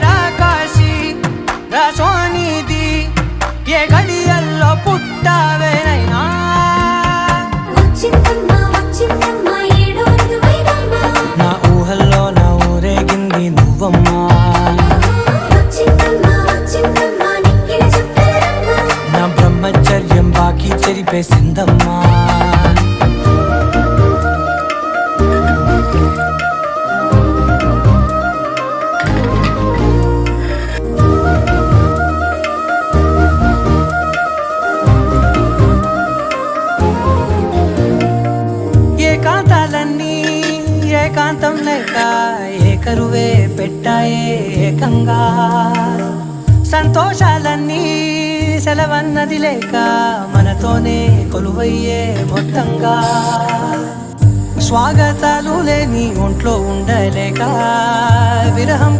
రాకాశి రసోనిది ఏ గడియల్లో పుట్టావేనైనా నా ఊహల్లో నా ఊరేగింది నువ్వమ్మా నా బ్రహ్మచర్యం బాకీ చెరిపేసిందమ్మా ఏకాంతాలన్నీ ఏకాంతం లేక ఏకరువే పెట్టాయే ఏకంగా సంతోషాలన్నీ సెలవన్నది లేక మనతోనే కొలువయ్యే మొత్తంగా స్వాగతాలు లేని ఒంట్లో ఉండలేక విరహం